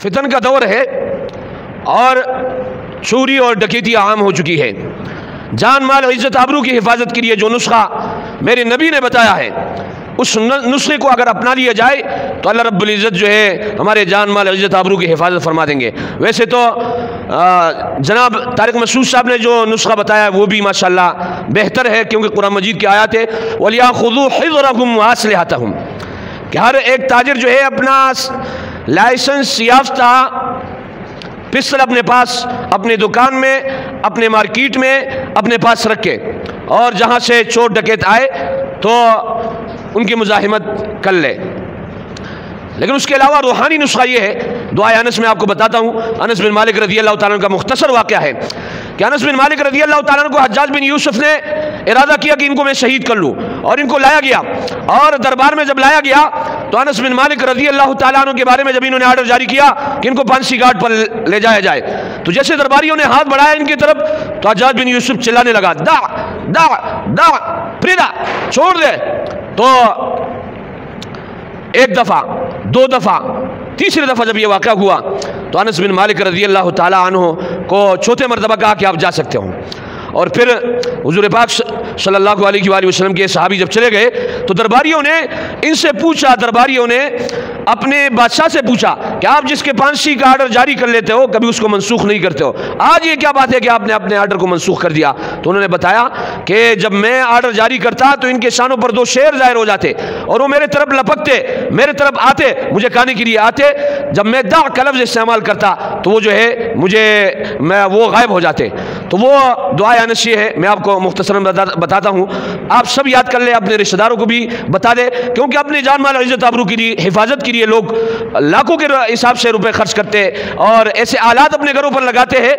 فتن کا دور ہے اور چوری اور ڈکیتی عام ہو چکی ہے۔ جان مال عزت آبرو کی حفاظت کے لیے جو نسخہ میرے نبی نے بتایا ہے، اس نسخے کو اگر اپنا لیا جائے تو اللہ رب العزت جو ہے ہمارے جان مال عزت آبرو کی حفاظت فرما دیں گے۔ ویسے تو جناب طارق مسعود صاحب نے جو نسخہ بتایا وہ بھی ماشاءاللہ بہتر ہے، کیونکہ قرآن مجید کی آیات ہے وَلْيَأْخُذُوا حِذْرَهُمْ وَأَسْلِحَتَهُم کہ ہر ایک تاجر جو ہے اپنا لائسنس یافتہ پسٹل اپنے پاس، اپنے دکان میں، اپنے مارکیٹ میں اپنے پاس رکھے، اور جہاں سے چور ڈکیت آئے تو ان کی مزاحمت کر لے۔ لیکن اس کے علاوہ روحانی نسخہ یہ ہے، دعائے انس میں آپ کو بتاتا ہوں۔ انس بن مالک رضی اللہ تعالیٰ عنہ کا مختصر واقعہ ہے کہ انس بن مالک رضی اللہ تعالیٰ عنہ کو حجاج بن یوسف نے ارادہ کیا کہ ان کو میں شہید کر لوں، اور ان کو لایا گیا، اور دربار میں جب لایا گیا تو انس بن مالک رضی اللہ تعالیٰ عنہ کے بارے میں جب انہوں نے آرڈر جاری کیا کہ ان کو پھانسی گھاٹ پر لے جایا جائے، تو جیسے درباریوں نے ہاتھ بڑھایا ان کی طرف تو حجاج بن یوسف چلانے لگا دا دا دا پریدا چھوڑ دے۔ تو ایک دفعہ، دو دفعہ، تیسری دفعہ جب یہ واقعہ ہوا تو انس بن مالک رضی اللہ تعالیٰ عنہ کو چوتھے مرتبہ کہا کہ آپ جا سکتے ہو۔ اور پھر حضور پاک صلی اللہ علیہ وآلہ وسلم کے صحابی جب چلے گئے تو درباریوں نے ان سے پوچھا، درباریوں نے اپنے بادشاہ سے پوچھا کہ آپ جس کے پھانسی کا آرڈر جاری کر لیتے ہو کبھی اس کو منسوخ نہیں کرتے ہو، آج یہ کیا بات ہے کہ آپ نے اپنے آرڈر کو منسوخ کر دیا؟ تو انہوں نے بتایا کہ جب میں آرڈر جاری کرتا تو ان کے شانوں پر دو شیر ظاہر ہو جاتے اور وہ میرے طرف لپکتے، میرے طرف آتے، مجھے کھانے کے لیے آتے، جب میں دا کا لفظ استعمال کرتا تو وہ جو ہے وہ غائب ہو جاتے۔ تو وہ دعائے انس یہ ہے، میں آپ کو مختصراً بتاتا ہوں، آپ سب یاد کر لیں، اپنے رشتہ داروں کو بھی بتا دیں، کیونکہ اپنے جان مال عزت آبرو کی حفاظت کے لیے لوگ لاکھوں کے حساب سے روپے خرچ کرتے ہیں اور ایسے آلات اپنے گھروں پر لگاتے ہیں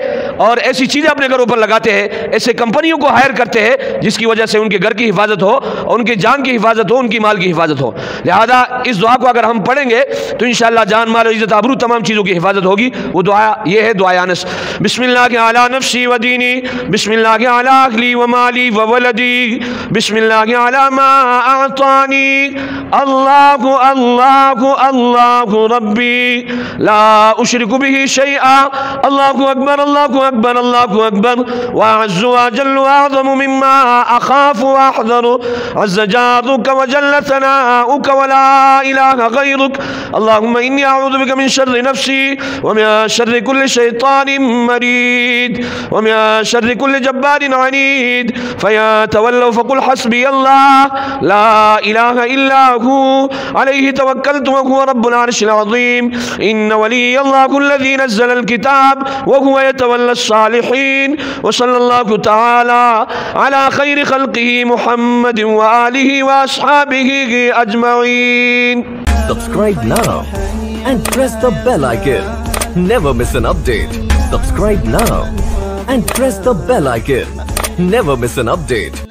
اور ایسی چیزیں اپنے گھروں پر لگاتے ہیں، ایسے کمپنیوں کو ہائر کرتے ہیں جس کی وجہ سے ان کے گھر کی حفاظت ہو، ان کے جان کی حفاظت ہو، ان کی مال کی حفاظت ہو۔ لہذا اس دعا کو اگر ہم پڑھیں گے تو انشاءاللہ جان مال عزت آبرو تمام چیزوں کی حفاظت ہوگی۔ وہ دعا یہ ہے، دعائے انس: بسم اللہ علی نفسی و دینی، بسم اللہ علی اہلی و مالی و ولدی، بسم اللہ علی ما اعطانی، اللہ اللہ اللہ ربی لا اشرک به شیئا، اللہ اکبر اللہ اکبر اللہ اکبر، واعز واجل واعظم مما اخاف واحذر، عز جارک وجل ثناؤک ولا الہ غیرک، اللہم انی اعوذ بک من شر نفسی ومن شر کل شیطان مرید ومن شر کل جبار عنید، فیا تولوا فقل حسبی اللہ لا الہ الا هو علیہ توکلت وهو رب العرش العظیم، ان ولی اللہ الذی نزل الكتاب وهو يتولى الصالحین، وصلی اللہ تعالی علی خیر خلقہ محمد وآلہ واصحابہ اجمعین۔ Subscribe now and press the bell icon. Never miss an update. Subscribe now and press the bell icon. Never miss an update.